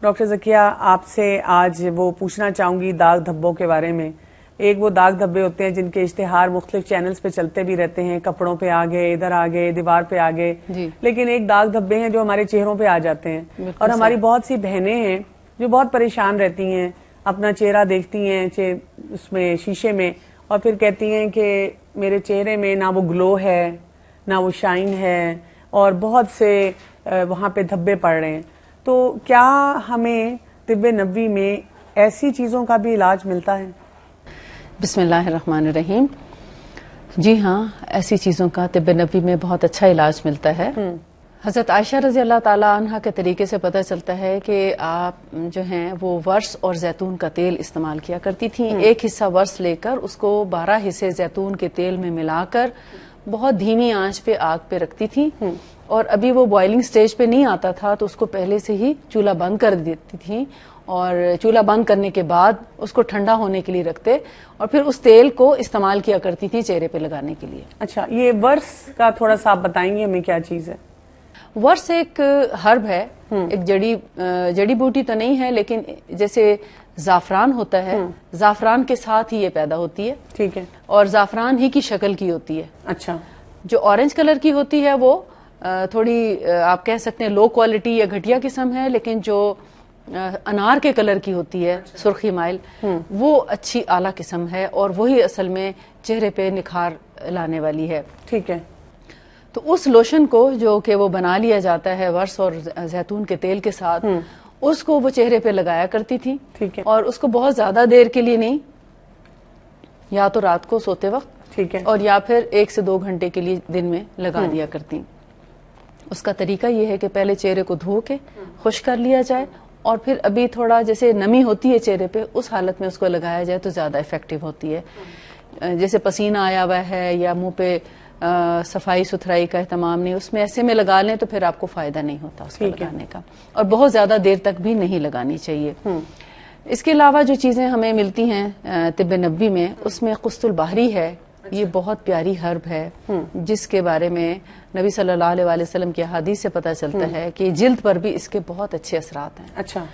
Doctor Zakia, آپ سے آج وہ پوچھنا چاہوں گی داغ دھبوں کے بارے میں. ایک وہ داغ دھبے ہوتے ہیں جن کے اشتہار مختلف چینلز پہ چلتے بھی رہتے ہیں، کپڑوں پہ آ گئے، ادھر آ گئے، دیوار پہ آ گئے. لیکن ایک داغ دھبے ہیں جو ہمارے چہروں پہ آ جاتے ہیں، اور ہماری بہت سی بہنیں ہیں جو بہت پریشان رہتی ہیں، اپنا چہرہ دیکھتی ہیں اس میں شیشے میں، اور پھر کہتی ہیں کہ میرے چہرے میں نہ وہ گلو ہے نہ وہ شائن ہے، اور بہت سے وہاں پہ دھبے پڑ رہے ہیں. تو کیا ہمیں طب نبوی میں ایسی چیزوں کا بھی علاج ملتا ہے؟ بسم اللہ الرحمن الرحیم. جی ہاں، ایسی چیزوں کا طب نبوی میں بہت اچھا علاج ملتا ہے. حضرت عائشہ رضی اللہ تعالیٰ عنہ کے طریقے سے پتہ چلتا ہے کہ آپ جو ہیں وہ ورس اور زیتون کا تیل استعمال کیا کرتی تھیں. ایک حصہ ورس لے کر اس کو 12 حصے زیتون کے تیل میں ملا کر بہت دھیمی آنچ پہ آگ پہ رکھتی تھیں، اور ابھی وہ بوائلنگ سٹیج پہ نہیں آتا تھا تو اس کو پہلے سے ہی چولہا بند کر دیتی تھیں، اور چولہا بند کرنے کے بعد اس کو ٹھنڈا ہونے کے لیے رکھتے، اور پھر اس تیل کو استعمال کیا کرتی تھیں چہرے پہ لگانے کے لیے. اچھا، یہ ورس کا تھوڑا سا آپ بتائیں گے ہمیں کیا چیز ہے؟ ورس ایک ہرب ہے، ایک جڑی بوٹی تو نہیں ہے، لیکن جیسے زعفران ہوتا ہے، زعفران کے ساتھ ہی یہ پیدا ہوتی ہے. ٹھیک ہے. اور زعفران ہی کی شکل کی ہوتی ہے. اچھا. جو اورنج کلر کی ہوتی ہے وہ تھوڑی آپ کہہ سکتے ہیں لو کوالٹی یا گھٹیا قسم ہے، لیکن جو انار کے کلر کی ہوتی ہے، سرخی مائل، وہ اچھی اعلیٰ قسم ہے، اور وہی اصل میں چہرے پہ نکھار لانے والی ہے. ٹھیک ہے. تو اس لوشن کو جو کہ وہ بنا لیا جاتا ہے ورس اور زیتون کے تیل کے ساتھ، اس کو وہ چہرے پہ لگایا کرتی تھی. ٹھیک ہے. اور اس کو بہت زیادہ دیر کے لیے نہیں، یا تو رات کو سوتے وقت، ٹھیک ہے، اور یا پھر 1 سے 2 گھنٹے کے لیے دن میں لگا دیا کرتی. اس کا طریقہ یہ ہے کہ پہلے چہرے کو دھو کے خشک کر لیا جائے، اور پھر ابھی تھوڑا جیسے نمی ہوتی ہے چہرے پہ، اس حالت میں اس کو لگایا جائے تو زیادہ افیکٹو ہوتی ہے. جیسے پسینہ آیا ہوا ہے یا منہ پہ صفائی ستھرائی کا اہتمام نہیں، اس میں ایسے میں لگا لیں تو پھر آپ کو فائدہ نہیں ہوتا اس کو لگانے کا، اور بہت زیادہ دیر تک بھی نہیں لگانی چاہیے. اس کے علاوہ جو چیزیں ہمیں ملتی ہیں طب نبوی میں، اس میں قسط البحری ہے. یہ بہت پیاری ہرب ہے جس کے بارے میں نبی صلی اللہ علیہ وآلہ وسلم کی احادیث سے پتہ چلتا ہے کہ جلد پر بھی اس کے بہت اچھے اثرات ہیں. اچھا.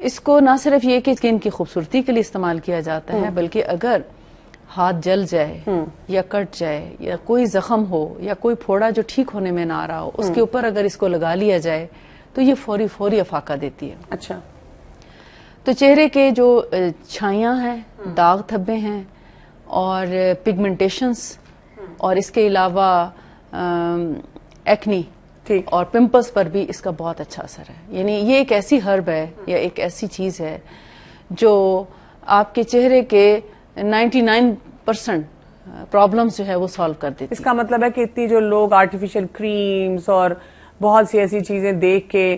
اس کو نہ صرف یہ کہ اسکن کی خوبصورتی کے لیے استعمال کیا جاتا ہے، بلکہ اگر ہاتھ جل جائے یا کٹ جائے یا کوئی زخم ہو یا کوئی پھوڑا جو ٹھیک ہونے میں نہ آ رہا ہو، اس کے اوپر اگر اس کو لگا لیا جائے تو یہ فوری افاقہ دیتی ہے. اچھا. تو چہرے کے جو چھائیاں ہیں، داغ دھبے ہیں، اور پگمنٹیشنز، اور اس کے علاوہ ایکنی اور پمپلز پر بھی اس کا بہت اچھا اثر ہے. یعنی یہ ایک ایسی ہرب ہے یا ایک ایسی چیز ہے جو آپ کے چہرے کے 99% پرابلمز جو ہے وہ سالو کر دیتی ہے. اس کا مطلب ہے کہ اتنی جو لوگ آرٹیفیشل کریمز اور بہت سی ایسی چیزیں دیکھ کے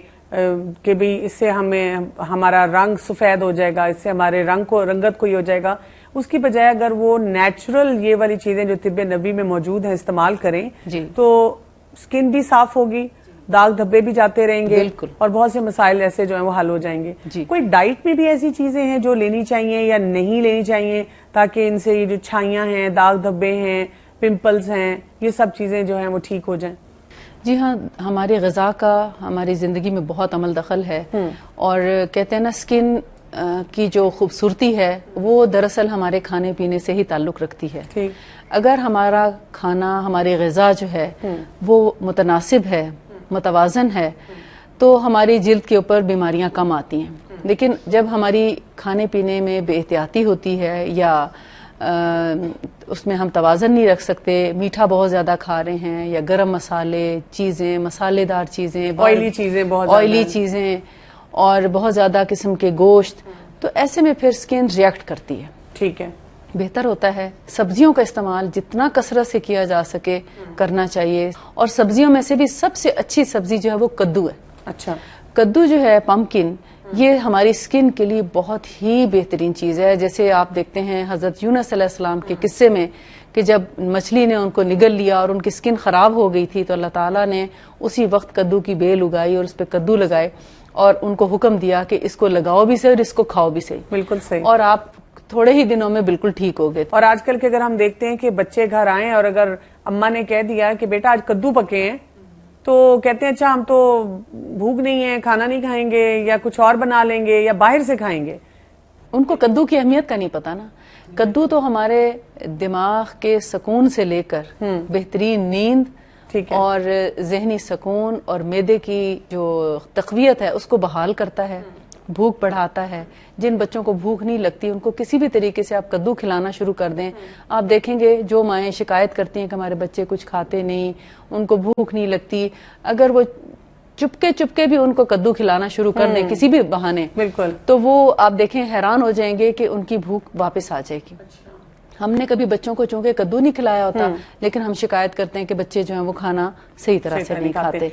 کہ بھی اس سے ہمارا رنگ سفید ہو جائے گا، اس سے ہمارے رنگت کوئی ہو جائے گا، اس کی بجائے اگر وہ نیچرل یہ والی چیزیں جو طب نبوی میں موجود ہیں استعمال کریں تو سکن بھی صاف ہوگی، داغ دھبے بھی جاتے رہیں گے، اور بہت سے مسائل ایسے جو ہیں وہ حل ہو جائیں گے. کوئی ڈائٹ میں بھی ایسی چیزیں ہیں جو لینی چاہیے یا نہیں لینی چاہیے تاکہ ان سے یہ جو چھائیاں ہیں، داغ دھبے ہیں، پمپلز ہیں، یہ سب چیزیں جو ہیں وہ ٹھیک ہو جائیں؟ جی ہاں، ہماری غذا کا ہماری زندگی میں بہت عمل دخل ہے، اور کہتے ہیں نا سکن کی جو خوبصورتی ہے وہ دراصل ہمارے کھانے پینے سے ہی تعلق رکھتی ہے. اگر ہمارا کھانا، ہماری غذا جو ہے وہ متناسب ہے، متوازن ہے، تو ہماری جلد کے اوپر بیماریاں کم آتی ہیں. لیکن جب ہماری کھانے پینے میں بے احتیاطی ہوتی ہے یا اس میں ہم توازن نہیں رکھ سکتے، میٹھا بہت زیادہ کھا رہے ہیں یا گرم مسالے چیزیں، مسالے دار چیزیں، آئلی چیزیں، اور بہت زیادہ قسم کے گوشت، تو ایسے میں پھر سکن ریئیکٹ کرتی ہے. ٹھیک ہے. بہتر ہوتا ہے سبزیوں کا استعمال جتنا کثرت سے کیا جا سکے کرنا چاہیے. اور سبزیوں میں سے بھی سب سے اچھی سبزی جو ہے وہ کدو ہے. اچھا. کدو جو ہے، پمکن، یہ ہماری سکن کے لیے بہت ہی بہترین چیز ہے. جیسے آپ دیکھتے ہیں حضرت یونس علیہ السلام کے قصے میں کہ جب مچھلی نے ان کو نگل لیا اور ان کی سکن خراب ہو گئی تھی، تو اللہ تعالیٰ نے اسی وقت کدو کی بیل اگائی اور اس پہ کدو لگائے، اور ان کو حکم دیا کہ اس کو لگاؤ بھی صحیح اور اس کو کھاؤ بھی صحیح. بالکل صحیح. اور آپ تھوڑے ہی دنوں میں بالکل ٹھیک ہو گئے. اور آج کل کے اگر ہم دیکھتے ہیں کہ بچے گھر آئیں اور اگر اماں نے کہہ دیا کہ بیٹا آج کدو پکے ہیں، تو کہتے ہیں اچھا ہم تو بھوک نہیں ہے، کھانا نہیں کھائیں گے یا کچھ اور بنا لیں گے یا باہر سے کھائیں گے. ان کو کدو کی اہمیت کا نہیں پتا نا. کدو تو ہمارے دماغ کے سکون سے لے کر بہترین نیند اور ذہنی سکون اور معدے کی جو تقویت ہے اس کو بحال کرتا ہے، بھوک بڑھاتا ہے. جن بچوں کو بھوک نہیں لگتی ان کو کسی بھی طریقے سے آپ کدو کھلانا شروع کر دیں. آپ دیکھیں گے جو مائیں شکایت کرتی ہیں کہ ہمارے بچے کچھ کھاتے نہیں، ان کو بھوک نہیں لگتی، اگر وہ چپکے بھی ان کو کدو کھلانا شروع کر دیں کسی بھی بہانے، بالکل، تو وہ آپ دیکھیں حیران ہو جائیں گے کہ ان کی بھوک واپس آ جائے گی. ہم نے کبھی بچوں کو چونکہ کدو نہیں کھلایا ہوتا، لیکن ہم شکایت کرتے ہیں کہ بچے جو ہیں وہ کھانا صحیح طرح سے نہیں کھاتے.